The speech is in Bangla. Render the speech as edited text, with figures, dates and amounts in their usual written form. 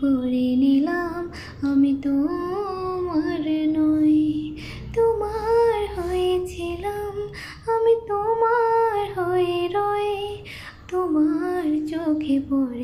করে নিলাম আমি তোমার নই। তোমার হয়েছিলাম আমি তোমার হয়ে রই, তোমার চোখে পড়ে